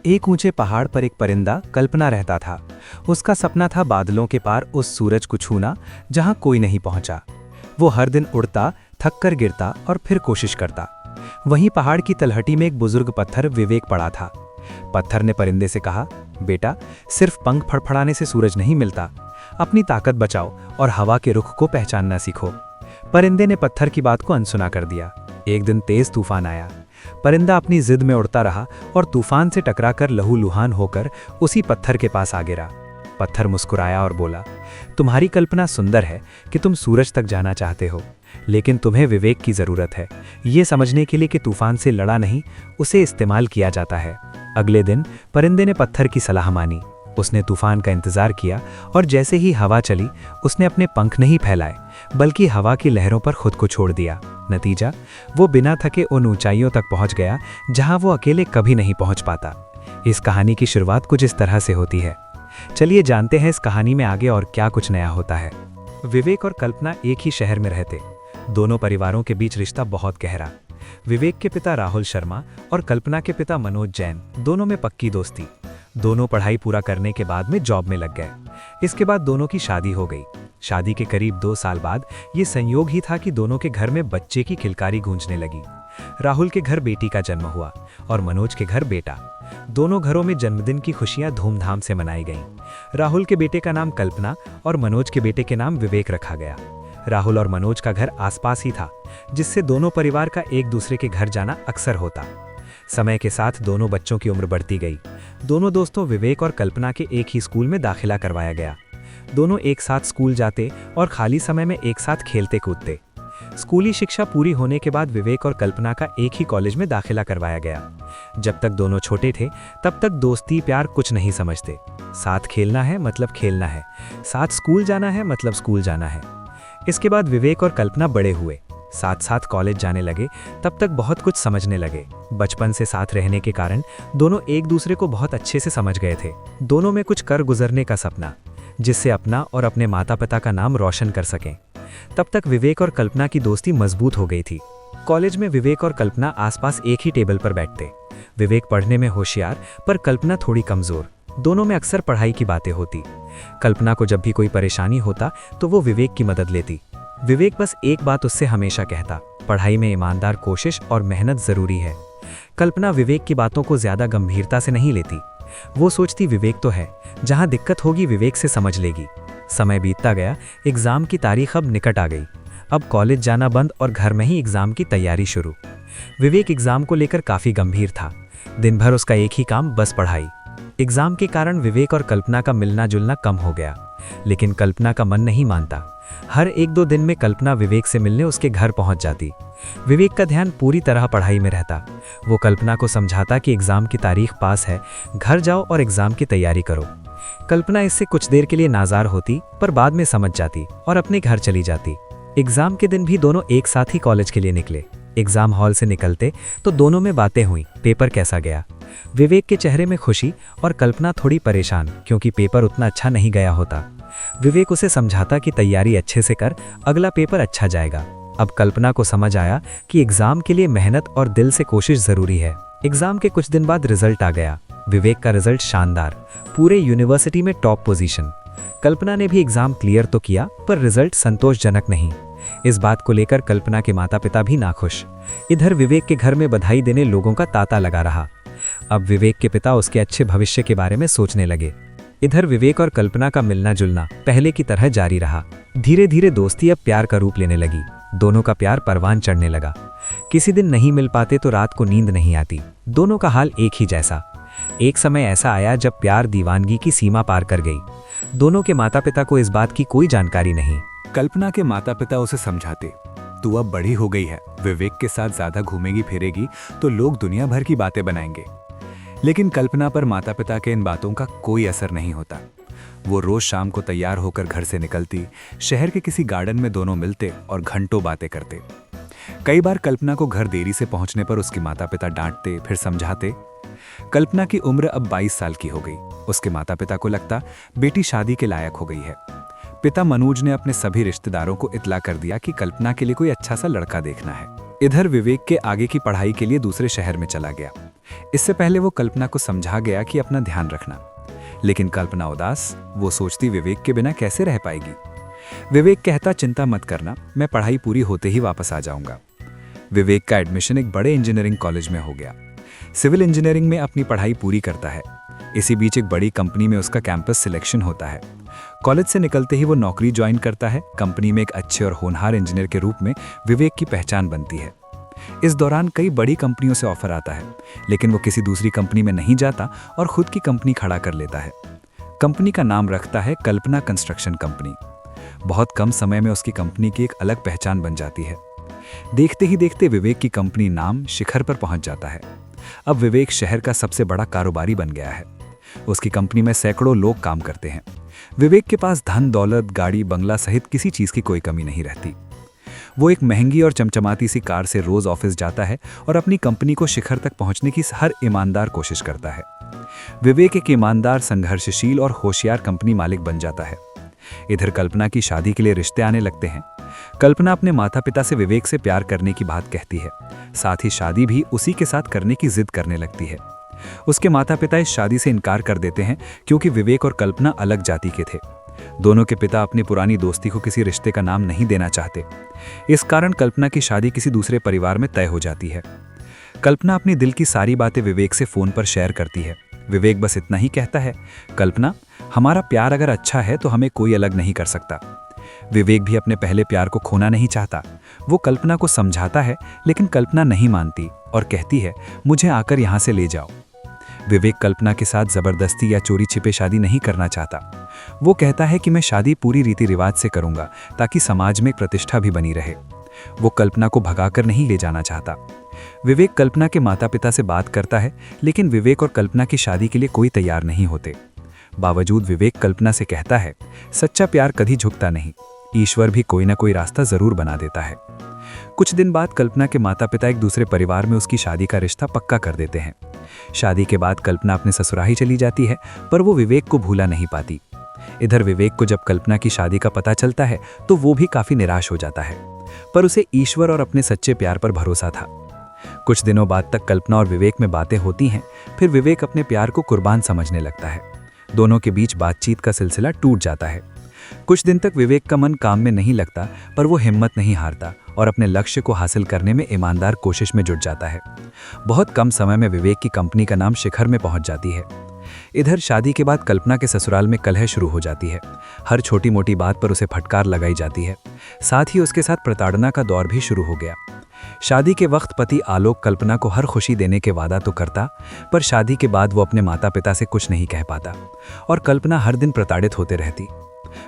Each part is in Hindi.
एक ऊंचे पहाड़ पर एक परिंदा कल्पना रहता था। उसका सपना था बादलों के पार उस सूरज को छूना जहां कोई नहीं पहुंचा। वो हर दिन उड़ता, थक कर गिरता और फिर कोशिश करता। वहीं पहाड़ की तलहटी में एक बुजुर्ग पत्थर विवेक पड़ा था। पत्थर ने परिंदे से कहा, बेटा, सिर्फ पंख फड़फड़ाने से सूरज नहीं मिलता। अपनी ताकत बचाओ और हवा के रुख को पहचानना सीखो। परिंदे ने पत्थर की बात को अनसुना कर दिया। एक दिन तेज तूफान आया। परिंदा अपनी जिद में उड़ता रहा और तूफान से टकराकर लहूलुहान होकर उसी पत्थर के पास आ गिरा। पत्थर मुस्कुराया और बोला, तुम्हारी कल्पना सुंदर है कि तुम सूरज तक जाना चाहते हो, लेकिन तुम्हें विवेक की जरूरत है, ये समझने के लिए कि तूफान से लड़ा नहीं, उसे इस्तेमाल किया जाता है। अगले दिन परिंदे ने पत्थर की सलाह मानी। उसने तूफान का इंतजार किया और जैसे ही हवा चली, उसने अपने पंख नहीं फैलाए बल्कि हवा की लहरों पर खुद को छोड़ दिया। नतीजा, वो बिना थके उन ऊंचाइयों तक पहुंच गया जहां वो अकेले कभी नहीं पहुंच पाता। इस कहानी की शुरुआत कुछ इस तरह से होती है। चलिए जानते हैं इस कहानी में आगे और क्या कुछ नया होता है। विवेक और कल्पना एक ही शहर में रहते। दोनों परिवारों के बीच रिश्ता बहुत गहरा। विवेक के पिता राहुल शर्मा और कल्पना के पिता मनोज जैन, दोनों में पक्की दोस्ती। दोनों पढ़ाई पूरा करने के बाद में जॉब में लग गए। इसके बाद दोनों की शादी हो गई। शादी के करीब 2 साल बाद ये संयोग ही था कि दोनों के घर में बच्चे की किलकारी गूंजने लगी। राहुल के घर बेटी का जन्म हुआ और मनोज के घर बेटा। दोनों घरों में जन्मदिन की खुशियां धूमधाम से मनाई गईं। राहुल के बेटे का नाम कल्पना और मनोज के बेटे के नाम विवेक रखा गया। राहुल और मनोज का घर आसपास ही था, जिससे दोनों परिवार का एक दूसरे के घर जाना अक्सर होता। समय के साथ दोनों बच्चों की उम्र बढ़ती गई। दोनों दोस्तों विवेक और कल्पना के एक ही स्कूल में दाखिला करवाया गया। दोनों एक साथ स्कूल जाते और खाली समय में एक साथ खेलते कूदते। स्कूली शिक्षा पूरी होने के बाद विवेक और कल्पना का एक ही कॉलेज में दाखिला करवाया गया। जब तक दोनों छोटे थे तब तक दोस्ती प्यार कुछ नहीं समझते। साथ खेलना है मतलब खेलना है, साथ स्कूल जाना है मतलब स्कूल जाना है। इसके बाद विवेक और कल्पना बड़े हुए, साथ साथ कॉलेज जाने लगे। तब तक बहुत कुछ समझने लगे। बचपन से साथ रहने के कारण दोनों एक दूसरे को बहुत अच्छे से समझ गए थे। दोनों में कुछ कर गुजरने का सपना, जिससे अपना और अपने माता पिता का नाम रोशन कर सकें। तब तक विवेक और कल्पना की दोस्ती मजबूत हो गई थी। कॉलेज में विवेक और कल्पना आसपास एक ही टेबल पर बैठते। विवेक पढ़ने में होशियार पर कल्पना थोड़ी कमजोर। दोनों में अक्सर पढ़ाई की बातें होती। कल्पना को जब भी कोई परेशानी होता तो वो विवेक की मदद लेती। विवेक बस एक बात उससे हमेशा कहता, पढ़ाई में ईमानदार कोशिश और मेहनत जरूरी है। कल्पना विवेक की बातों को ज्यादा गंभीरता से नहीं लेती। वो सोचती विवेक तो है, जहां दिक्कत होगी विवेक से समझ लेगी। समय बीतता गया। एग्जाम की तारीख अब निकट आ गई। अब कॉलेज जाना बंद और घर में ही एग्जाम की तैयारी शुरू। विवेक एग्जाम को लेकर काफी गंभीर था। दिन भर उसका एक ही काम, बस पढ़ाई। एग्जाम के कारण विवेक और कल्पना का मिलना जुलना कम हो गया, लेकिन कल्पना का मन नहीं मानता। हर 1-2 दिन में कल्पना विवेक से मिलने उसके घर पहुंच जाती। विवेक का ध्यान पूरी तरह पढ़ाई में रहता। वो कल्पना को समझाता कि एग्जाम की तारीख पास है, घर जाओ और एग्जाम की तैयारी करो। कल्पना इससे कुछ देर के लिए नाराज होती, पर बाद में समझ जाती और अपने घर चली जाती। एग्जाम के दिन भी दोनों एक साथ ही कॉलेज के लिए निकले। एग्जाम हॉल से निकलते तो दोनों में बातें हुई, पेपर कैसा गया। विवेक के चेहरे में खुशी और कल्पना थोड़ी परेशान, क्योंकि पेपर उतना अच्छा नहीं गया होता। विवेक उसे समझाता कि तैयारी अच्छे से कर, अगला पेपर अच्छा जाएगा। अब कल्पना को समझ आया कि एग्जाम के लिए मेहनत और दिल से कोशिश जरूरी है। एग्जाम के कुछ दिन बाद रिजल्ट आ गया। विवेक का रिजल्ट शानदार, पूरे यूनिवर्सिटी में टॉप पोजीशन। कल्पना ने भी एग्जाम क्लियर तो किया, पर रिजल्ट संतोषजनक नहीं। इस बात को लेकर कल्पना के माता पिता भी नाखुश। इधर विवेक के घर में बधाई देने लोगों का तांता लगा रहा। अब विवेक के पिता उसके अच्छे भविष्य के बारे में सोचने लगे। इधर विवेक और कल्पना का मिलना जुलना पहले की तरह जारी रहा। धीरे धीरे दोस्ती अब प्यार का रूप लेने लगी। दोनों का प्यार परवान चढ़ने लगा। किसी दिन नहीं मिल पाते तो रात को नींद नहीं आती। दोनों का हाल एक ही जैसा। एक समय ऐसा आया जब प्यार दीवानगी की सीमा पार कर गई। दोनों के माता पिता को इस बात की कोई जानकारी नहीं। कल्पना के माता पिता उसे समझाते, तू अब बड़ी हो गई है, विवेक के साथ ज्यादा घूमेगी फिरेगी तो लोग दुनिया भर की बातें बनाएंगे। लेकिन कल्पना पर माता पिता के इन बातों का कोई असर नहीं होता। वो रोज शाम को तैयार होकर घर से निकलती। शहर के किसी गार्डन में दोनों मिलते और घंटों बातें करते। कई बार कल्पना को घर देरी से पहुंचने पर उसके माता पिता डांटते, फिर समझाते। कल्पना की उम्र अब 22 साल की हो गई। उसके माता पिता को लगता बेटी शादी के लायक हो गई है। पिता मनोज ने अपने सभी रिश्तेदारों को इत्तला कर दिया कि कल्पना के लिए कोई अच्छा सा लड़का देखना है। इधर विवेक के आगे की पढ़ाई के लिए दूसरे शहर में चला गया। इससे पहले वो कल्पना को समझा गया कि अपना ध्यान रखना, लेकिन कल्पना उदास, वो सोचती विवेक के बिना कैसे रह पाएगी। विवेक कहता चिंता मत करना, मैं पढ़ाई पूरी होते ही वापस आ जाऊंगा। विवेक का एडमिशन एक बड़े इंजीनियरिंग कॉलेज में हो गया। सिविल इंजीनियरिंग में अपनी पढ़ाई पूरी करता है। इसी बीच एक बड़ी कंपनी में उसका कैंपस सिलेक्शन होता है। कॉलेज से निकलते ही वो नौकरी ज्वाइन करता है। कंपनी में एक अच्छे और होनहार इंजीनियर के रूप में विवेक की पहचान बनती है। इस दौरान कई बड़ी कंपनियों से ऑफर आता है, लेकिन वो किसी दूसरी कंपनी में नहीं जाता और खुद की कंपनी खड़ा कर लेता है। कंपनी का नाम रखता है कल्पना कंस्ट्रक्शन कंपनी। बहुत कम समय में उसकी कंपनी की एक अलग पहचान बन जाती है। देखते ही देखते विवेक की कंपनी नाम शिखर पर पहुंच जाता है। अब विवेक शहर का सबसे बड़ा कारोबारी बन गया है। उसकी कंपनी में सैकड़ों लोग काम करते हैं। विवेक के पास धन दौलत, गाड़ी बंगला सहित किसी चीज की कोई कमी नहीं रहती। वो एक महंगी और चमचमाती सी कार से रोज ऑफिस जाता है और अपनी कंपनी को शिखर तक पहुंचने की हर ईमानदार कोशिश करता है। विवेक एक ईमानदार, संघर्षशील और होशियार कंपनी मालिक बन जाता है। इधर कल्पना की शादी के लिए रिश्ते आने लगते हैं। कल्पना अपने माता पिता से विवेक से प्यार करने की बात कहती है। साथ ही शादी भी उसी के साथ करने की जिद करने लगती है। उसके माता पिता इस शादी से इनकार कर देते हैं क्योंकि विवेक और कल्पना अलग जाति के थे। दोनों के पिता अपनी पुरानी दोस्ती को किसी रिश्ते का नाम नहीं देना चाहते। इस कारण कल्पना की शादी किसी दूसरे परिवार में तय हो जाती है। कल्पना अपनी दिल की सारी बातें विवेक से फोन पर शेयर करती है। विवेक बस इतना ही कहता है, कल्पना, हमारा प्यार अगर अच्छा है तो हमें कोई अलग नहीं कर सकता। विवेक भी अपने पहले प्यार को खोना नहीं चाहता। वो कल्पना को समझाता है, लेकिन कल्पना नहीं मानती और कहती है, मुझे आकर यहाँ से ले जाओ। विवेक कल्पना के साथ जबरदस्ती या चोरी छिपे शादी नहीं करना चाहता। वो कहता है कि मैं शादी पूरी रीति रिवाज से करूंगा ताकि समाज में प्रतिष्ठा भी बनी रहे। वो कल्पना को भगाकर नहीं ले जाना चाहता। विवेक कल्पना के माता पिता से बात करता है, लेकिन विवेक और कल्पना की शादी के लिए कोई तैयार नहीं होते। बावजूद विवेक कल्पना से कहता है, सच्चा प्यार कभी झुकता नहीं, ईश्वर भी कोई ना कोई रास्ता जरूर बना देता है। कुछ दिन बाद कल्पना के माता पिता एक दूसरे परिवार में उसकी शादी का रिश्ता पक्का कर देते हैं। शादी के बाद कल्पना अपने ससुराल चली जाती है, पर वो विवेक को भूला नहीं पाती। इधर विवेक को जब कल्पना की शादी का पता चलता है तो वो भी काफी निराश हो जाता है, पर उसे ईश्वर और अपने सच्चे प्यार पर भरोसा था। कुछ दिनों बाद तक कल्पना और विवेक में बातें होती हैं। फिर विवेक अपने प्यार को कुर्बान समझने लगता है। दोनों के बीच बातचीत का सिलसिला टूट जाता है। कुछ दिन तक विवेक का मन काम में नहीं लगता, पर वो हिम्मत नहीं हारता और अपने लक्ष्य को हासिल करने में ईमानदार कोशिश में जुट जाता है। बहुत कम समय में विवेक की कंपनी का नाम शिखर में पहुंच जाती है। इधर शादी के बाद कल्पना के ससुराल में कलह शुरू हो जाती है। हर छोटी मोटी बात पर उसे फटकार लगाई जाती है। साथ ही उसके साथ प्रताड़ना का दौर भी शुरू हो गया। शादी के वक्त पति आलोक कल्पना को हर खुशी देने के वादा तो करता, पर शादी के बाद वो अपने माता पिता से कुछ नहीं कह पाता और कल्पना हर दिन प्रताड़ित होते रहती।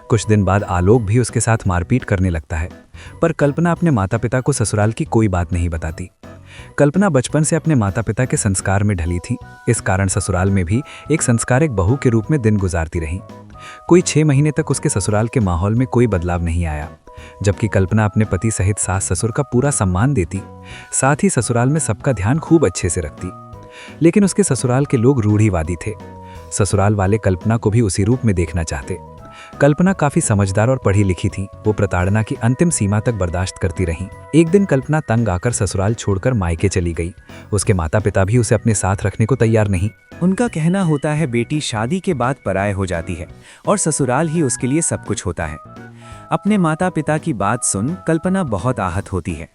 कुछ दिन बाद आलोक भी उसके साथ मारपीट करने लगता है, पर कल्पना अपने माता पिता को ससुराल की कोई बात नहीं बताती। कल्पना बचपन से अपने माता पिता के संस्कार में ढली थी। इस कारण ससुराल में भी एक संस्कारिक बहू के रूप में दिन गुजारती रही। कोई 6 महीने तक उसके ससुराल के माहौल में कोई बदलाव नहीं आया, जबकि कल्पना अपने पति सहित सास ससुर का पूरा सम्मान देती। साथ ही ससुराल में सबका ध्यान खूब अच्छे से रखती। लेकिन उसके ससुराल के लोग रूढ़िवादी थे। ससुराल वाले कल्पना को भी उसी रूप में देखना चाहते। कल्पना काफी समझदार और पढ़ी लिखी थी। वो प्रताड़ना की अंतिम सीमा तक बर्दाश्त करती रही। एक दिन कल्पना तंग आकर ससुराल छोड़कर मायके चली गई। उसके माता पिता भी उसे अपने साथ रखने को तैयार नहीं। उनका कहना होता है, बेटी शादी के बाद पराये हो जाती है और ससुराल ही उसके लिए सब कुछ होता है। अपने माता पिता की बात सुन कल्पना बहुत आहत होती है।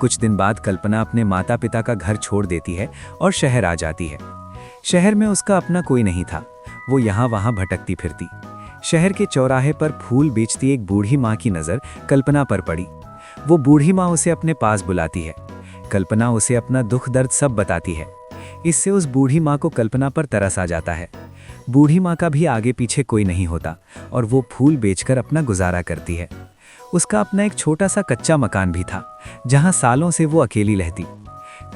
कुछ दिन बाद कल्पना अपने माता पिता का घर छोड़ देती है और शहर आ जाती है। शहर में उसका अपना कोई नहीं था। वो यहाँ वहाँ भटकती फिरती। शहर के चौराहे पर फूल बेचती एक बूढ़ी माँ की नज़र कल्पना पर पड़ी। वो बूढ़ी माँ उसे अपने पास बुलाती है। कल्पना उसे अपना दुख दर्द सब बताती है। इससे उस बूढ़ी माँ को कल्पना पर तरस आ जाता है। बूढ़ी माँ का भी आगे पीछे कोई नहीं होता और वो फूल बेचकर अपना गुजारा करती है। उसका अपना एक छोटा सा कच्चा मकान भी था, जहाँ सालों से वो अकेली रहती।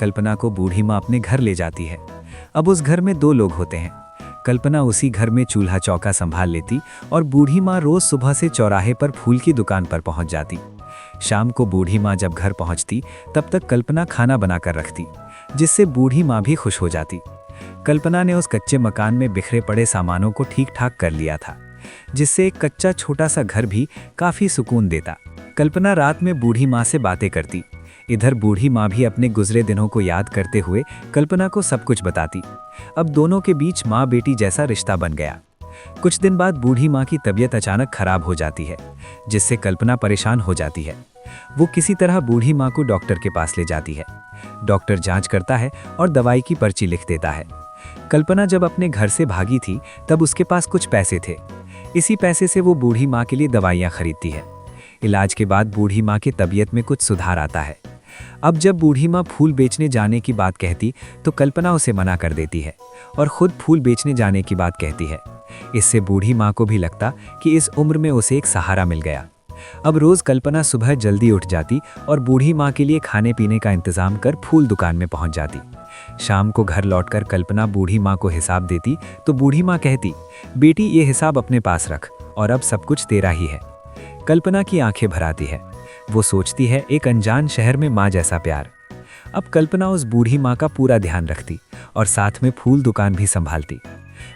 कल्पना को बूढ़ी माँ अपने घर ले जाती है। अब उस घर में 2 लोग होते हैं। कल्पना उसी घर में चूल्हा चौका संभाल लेती और बूढ़ी माँ रोज सुबह से चौराहे पर फूल की दुकान पर पहुंच जाती। शाम को बूढ़ी माँ जब घर पहुंचती तब तक कल्पना खाना बनाकर रखती, जिससे बूढ़ी माँ भी खुश हो जाती। कल्पना ने उस कच्चे मकान में बिखरे पड़े सामानों को ठीक ठाक कर लिया था, जिससे एक कच्चा छोटा सा घर भी काफी सुकून देता। कल्पना रात में बूढ़ी माँ से बातें करती। इधर बूढ़ी माँ भी अपने गुजरे दिनों को याद करते हुए कल्पना को सब कुछ बताती। अब दोनों के बीच माँ बेटी जैसा रिश्ता बन गया। कुछ दिन बाद बूढ़ी माँ की तबीयत अचानक खराब हो जाती है, जिससे कल्पना परेशान हो जाती है। वो किसी तरह बूढ़ी माँ को डॉक्टर के पास ले जाती है। डॉक्टर जांच करता है और दवाई की पर्ची लिख देता है। कल्पना जब अपने घर से भागी थी तब उसके पास कुछ पैसे थे। इसी पैसे से वो बूढ़ी माँ के लिए दवाइयाँ खरीदती है। इलाज के बाद बूढ़ी माँ की तबीयत में कुछ सुधार आता है। अब जब बूढ़ी माँ फूल बेचने जाने की बात कहती तो कल्पना उसे मना कर देती है और खुद फूल बेचने जाने की बात कहती है। इससे बूढ़ी माँ को भी लगता कि इस उम्र में उसे एक सहारा मिल गया। अब रोज कल्पना सुबह जल्दी उठ जाती और बूढ़ी माँ के लिए खाने पीने का इंतजाम कर फूल दुकान में पहुंच जाती। शाम को घर लौटकर कल्पना बूढ़ी माँ को हिसाब देती तो बूढ़ी माँ कहती, बेटी ये हिसाब अपने पास रख और अब सब कुछ तेरा ही है। कल्पना की आंखें भर आती है। वो सोचती है एक अनजान शहर में माँ जैसा प्यार। अब कल्पना उस बूढ़ी माँ का पूरा ध्यान रखती और साथ में फूल दुकान भी संभालती।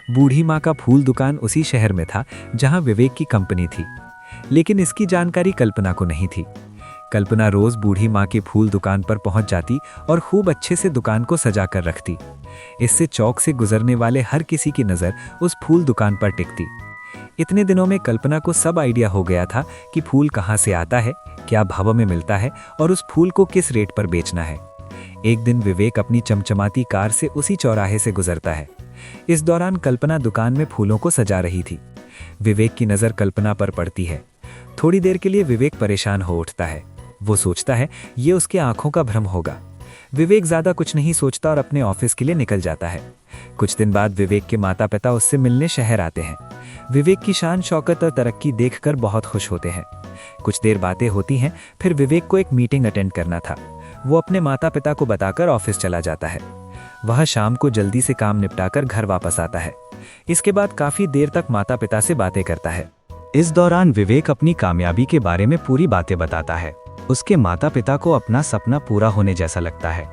बूढ़ी माँ का फूल दुकान उसी शहर में था जहाँ विवेक की कंपनी थी, लेकिन इसकी जानकारी कल्पना को नहीं थी। कल्पना रोज बूढ़ी माँ की फूल दुकान पर पहुंच जाती और खूब अच्छे से दुकान को सजा कर रखती। इससे चौक से गुजरने वाले हर किसी की नज़र उस फूल दुकान पर टिकती। इतने दिनों में कल्पना को सब आइडिया हो गया था कि फूल कहाँ से आता है, क्या भाव में मिलता है और उस फूल को किस रेट पर बेचना है। एक दिन विवेक अपनी चमचमाती कार से उसी चौराहे से गुजरता है। इस दौरान कल्पना दुकान में फूलों को सजा रही थी। विवेक की नज़र कल्पना पर पड़ती है। थोड़ी देर के लिए विवेक परेशान हो उठता है। वो सोचता है ये उसके आंखों का भ्रम होगा। विवेक ज़्यादा कुछ नहीं सोचता और अपने ऑफिस के लिए निकल जाता है। कुछ दिन बाद विवेक के माता पिता उससे मिलने शहर आते हैं। विवेक की शान शौकत और तरक्की देखकर बहुत खुश होते हैं। कुछ देर बातें होती हैं, फिर विवेक को एक मीटिंग अटेंड करना था। वो अपने माता पिता को बताकर ऑफिस चला जाता है। वह शाम को जल्दी से काम निपटाकर घर वापस आता है। इसके बाद काफ़ी देर तक माता पिता से बातें करता है। इस दौरान विवेक अपनी कामयाबी के बारे में पूरी बातें बताता है। उसके माता पिता को अपना सपना पूरा होने जैसा लगता है।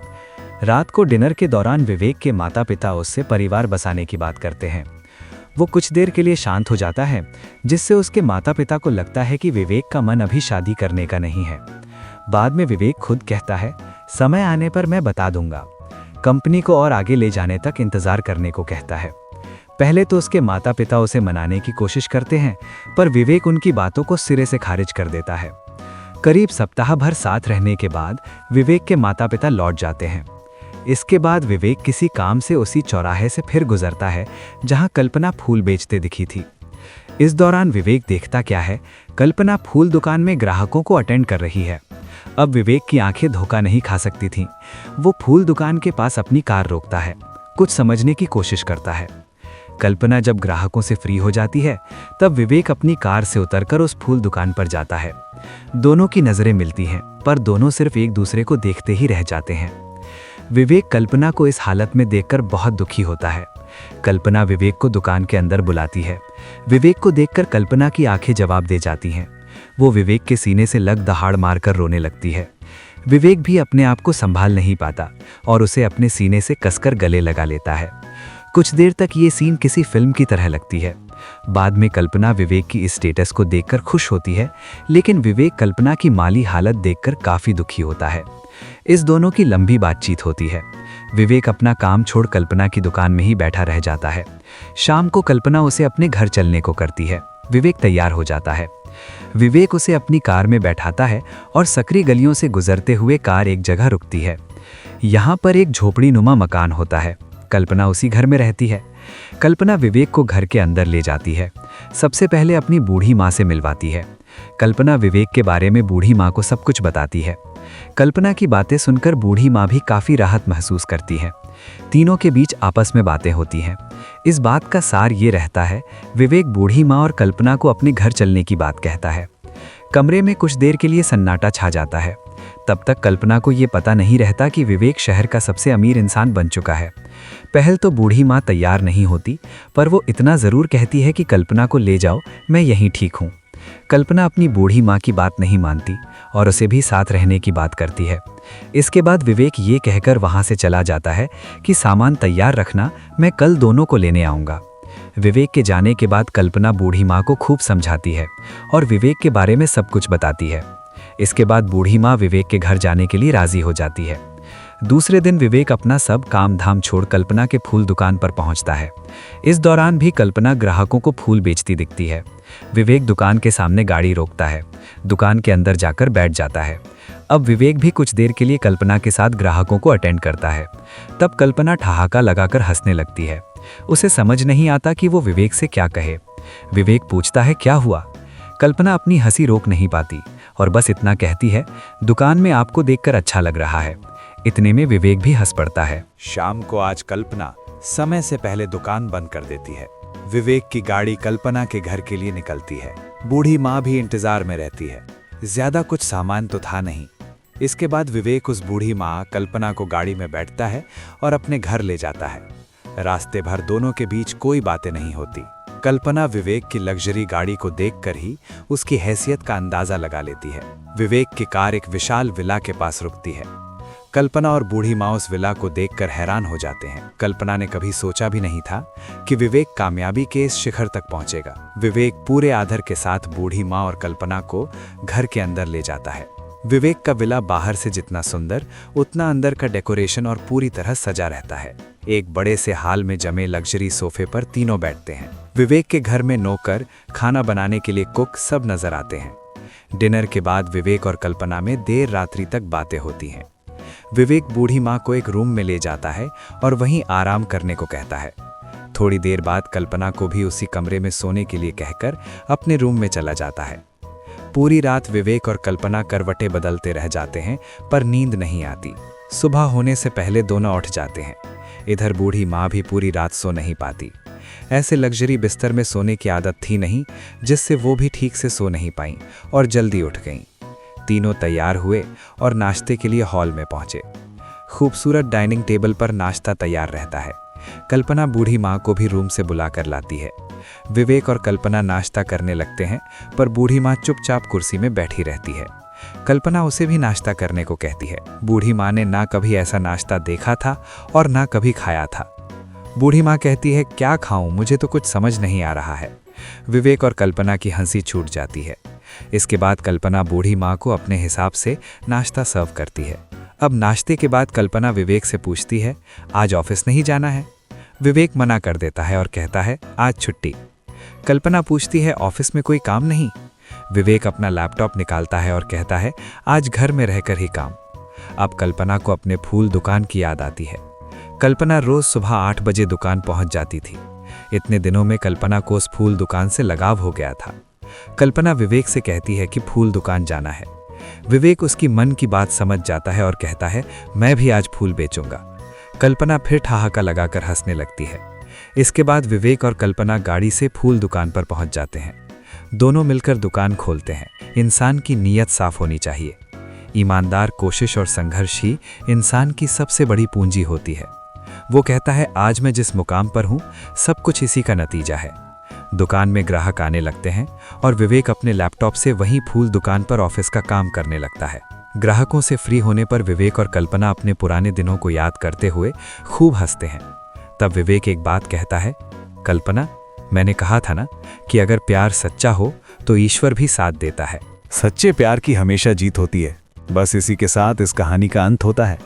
रात को डिनर के दौरान विवेक के माता पिता उससे परिवार बसाने की बात करते हैं। वो कुछ देर के लिए शांत हो जाता है, जिससे उसके माता पिता को लगता है कि विवेक का मन अभी शादी करने का नहीं है। बाद में विवेक खुद कहता है, समय आने पर मैं बता दूंगा। कंपनी को और आगे ले जाने तक इंतजार करने को कहता है। पहले तो उसके माता पिता उसे मनाने की कोशिश करते हैं, पर विवेक उनकी बातों को सिरे से खारिज कर देता है। करीब सप्ताह भर साथ रहने के बाद विवेक के माता पिता लौट जाते हैं। इसके बाद विवेक किसी काम से उसी चौराहे से फिर गुजरता है जहां कल्पना फूल बेचते दिखी थी। इस दौरान विवेक देखता क्या है, कल्पना फूल दुकान में ग्राहकों को अटेंड कर रही है। अब विवेक की आंखें धोखा नहीं खा सकती थीं। वो फूल दुकान के पास अपनी कार रोकता है, कुछ समझने की कोशिश करता है। कल्पना जब ग्राहकों से फ्री हो जाती है तब विवेक अपनी कार से उतरकर उस फूल दुकान पर जाता है। दोनों की नज़रें मिलती हैं, पर दोनों सिर्फ एक दूसरे को देखते ही रह जाते हैं। विवेक कल्पना को इस हालत में देखकर बहुत दुखी होता है। कल्पना विवेक को दुकान के अंदर बुलाती है। विवेक को देखकर कल्पना की आंखें जवाब दे जाती हैं। वो विवेक के सीने से लग दहाड़ मारकर रोने लगती है। विवेक भी अपने आप को संभाल नहीं पाता और उसे अपने सीने से कसकर गले लगा लेता है। कुछ देर तक ये सीन किसी फिल्म की तरह लगती है। बाद में कल्पना विवेक की इस स्टेटस को देखकर खुश होती है, लेकिन विवेक कल्पना की माली हालत देखकर काफ़ी दुखी होता है। इस दोनों की लंबी बातचीत होती है। विवेक अपना काम छोड़ कल्पना की दुकान में ही बैठा रह जाता है। शाम को कल्पना उसे अपने घर चलने को करती है। विवेक तैयार हो जाता है। विवेक उसे अपनी कार में बैठाता है और सकरी गलियों से गुजरते हुए कार एक जगह रुकती है। यहाँ पर एक झोपड़ी नुमा मकान होता है। कल्पना उसी घर में रहती है। कल्पना विवेक को घर के अंदर ले जाती है। सबसे पहले अपनी बूढ़ी माँ से मिलवाती है। कल्पना विवेक के बारे में बूढ़ी माँ को सब कुछ बताती है। कल्पना की बातें सुनकर बूढ़ी माँ भी काफ़ी राहत महसूस करती है। तीनों के बीच आपस में बातें होती हैं। इस बात का सार ये रहता है, विवेक बूढ़ी माँ और कल्पना को अपने घर चलने की बात कहता है। कमरे में कुछ देर के लिए सन्नाटा छा जाता है। तब तक कल्पना को ये पता नहीं रहता कि विवेक शहर का सबसे अमीर इंसान बन चुका है। पहल तो बूढ़ी माँ तैयार नहीं होती, पर वो इतना ज़रूर कहती है कि कल्पना को ले जाओ, मैं यहीं ठीक हूँ। कल्पना अपनी बूढ़ी माँ की बात नहीं मानती और उसे भी साथ रहने की बात करती है। इसके बाद विवेक ये कहकर वहाँ से चला जाता है कि सामान तैयार रखना, मैं कल दोनों को लेने आऊँगा। विवेक के जाने के बाद कल्पना बूढ़ी माँ को खूब समझाती है और विवेक के बारे में सब कुछ बताती है। इसके बाद बूढ़ी माँ विवेक के घर जाने के लिए राजी हो जाती है। दूसरे दिन विवेक अपना सब काम धाम छोड़ कल्पना के फूल दुकान पर पहुंचता है। इस दौरान भी कल्पना ग्राहकों को फूल बेचती दिखती है। विवेक दुकान के सामने गाड़ी रोकता है, दुकान के अंदर जाकर बैठ जाता है। अब विवेक भी कुछ देर के लिए कल्पना के साथ ग्राहकों को अटेंड करता है। तब कल्पना ठहाका लगाकर हंसने लगती है। उसे समझ नहीं आता कि वो विवेक से क्या कहे। विवेक पूछता है क्या हुआ। कल्पना अपनी हंसी रोक नहीं पाती और बस इतना कहती है, दुकान में आपको देखकर अच्छा लग रहा है। इतने में विवेक भी हंस पड़ता है। शाम को आज कल्पना समय से पहले दुकान बंद कर देती है। विवेक की गाड़ी कल्पना के घर के लिए निकलती है। बूढ़ी माँ भी इंतजार में रहती है। ज्यादा कुछ सामान तो था नहीं। इसके बाद विवेक उस बूढ़ी माँ कल्पना को गाड़ी में बैठता है और अपने घर ले जाता है। रास्ते भर दोनों के बीच कोई बातें नहीं होती। कल्पना विवेक की लग्जरी गाड़ी को देखकर ही उसकी हैसियत का अंदाजा लगा लेती है। विवेक की कार एक विशाल विला के पास रुकती है। कल्पना और बूढ़ी माँ उस विला को देखकर हैरान हो जाते हैं। कल्पना ने कभी सोचा भी नहीं था कि विवेक कामयाबी के इस शिखर तक पहुंचेगा। विवेक पूरे आदर के साथ बूढ़ी माँ और कल्पना को घर के अंदर ले जाता है। विवेक का विला बाहर से जितना सुंदर, उतना अंदर का डेकोरेशन और पूरी तरह सजा रहता है। एक बड़े से हाल में जमे लग्जरी सोफे पर तीनों बैठते हैं। विवेक के घर में नौकर, खाना बनाने के लिए कुक सब नजर आते हैं। डिनर के बाद विवेक और कल्पना में देर रात्रि तक बातें होती हैं। विवेक बूढ़ी माँ को एक रूम में ले जाता है और वहीं आराम करने को कहता है। थोड़ी देर बाद कल्पना को भी उसी कमरे में सोने के लिए कहकर अपने रूम में चला जाता है। पूरी रात विवेक और कल्पना करवटें बदलते रह जाते हैं, पर नींद नहीं आती। सुबह होने से पहले दोनों उठ जाते हैं। इधर बूढ़ी माँ भी पूरी रात सो नहीं पाती। ऐसे लग्जरी बिस्तर में सोने की आदत थी नहीं, जिससे वो भी ठीक से सो नहीं पाईं और जल्दी उठ गईं। तीनों तैयार हुए और नाश्ते के लिए हॉल में पहुंचे। खूबसूरत डाइनिंग टेबल पर नाश्ता तैयार रहता है। कल्पना बूढ़ी माँ को भी रूम से बुलाकर लाती है। विवेक और कल्पना नाश्ता करने लगते हैं, पर बूढ़ी माँ चुपचाप कुर्सी में बैठी रहती है। कल्पना उसे भी नाश्ता करने को कहती है। बूढ़ी माँ ने ना कभी ऐसा नाश्ता देखा था और ना कभी खाया था। बूढ़ी माँ कहती है, क्या खाऊं, मुझे तो कुछ समझ नहीं आ रहा है। विवेक और कल्पना की हंसी छूट जाती है। इसके बाद कल्पना बूढ़ी माँ को अपने हिसाब से नाश्ता सर्व करती है। अब नाश्ते के बाद कल्पना विवेक से पूछती है, आज ऑफिस नहीं जाना है? विवेक मना कर देता है और कहता है, आज छुट्टी। कल्पना पूछती है, ऑफिस में कोई काम नहीं? विवेक अपना लैपटॉप निकालता है और कहता है, आज घर में रहकर ही काम। अब कल्पना को अपने फूल दुकान की याद आती है। कल्पना रोज सुबह 8 बजे दुकान पहुंच जाती थी। इतने दिनों में कल्पना को उस फूल दुकान से लगाव हो गया था। कल्पना विवेक से कहती है कि फूल दुकान जाना है। विवेक उसकी मन की बात समझ जाता है और कहता है, मैं भी आज फूल बेचूंगा। कल्पना फिर ठहाका लगाकर हंसने लगती है। इसके बाद विवेक और कल्पना गाड़ी से फूल दुकान पर पहुंच जाते हैं। दोनों मिलकर दुकान खोलते हैं। इंसान की नीयत साफ होनी चाहिए। ईमानदार कोशिश और संघर्ष ही इंसान की सबसे बड़ी पूंजी होती है। वो कहता है, आज मैं जिस मुकाम पर हूँ, सब कुछ इसी का नतीजा है। दुकान में ग्राहक आने लगते हैं और विवेक अपने लैपटॉप से वहीं फूल दुकान पर ऑफिस का काम करने लगता है। ग्राहकों से फ्री होने पर विवेक और कल्पना अपने पुराने दिनों को याद करते हुए खूब हंसते हैं। तब विवेक एक बात कहता है, कल्पना, मैंने कहा था ना कि अगर प्यार सच्चा हो तो ईश्वर भी साथ देता है। सच्चे प्यार की हमेशा जीत होती है। बस इसी के साथ इस कहानी का अंत होता है।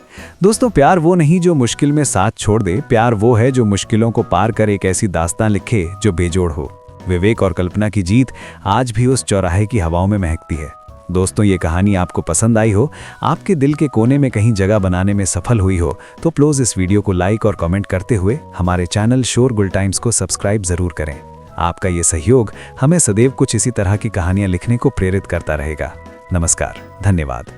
दोस्तों, प्यार वो नहीं जो मुश्किल में साथ छोड़ दे। प्यार वो है जो मुश्किलों को पार कर एक ऐसी दास्तां लिखे जो बेजोड़ हो। विवेक और कल्पना की जीत आज भी उस चौराहे की हवाओं में महकती है। दोस्तों, ये कहानी आपको पसंद आई हो, आपके दिल के कोने में कहीं जगह बनाने में सफल हुई हो, तो प्लीज इस वीडियो को लाइक और कमेंट करते हुए हमारे चैनल शोरगुल टाइम्स को सब्सक्राइब जरूर करें। आपका ये सहयोग हमें सदैव कुछ इसी तरह की कहानियां लिखने को प्रेरित करता रहेगा। नमस्कार, धन्यवाद।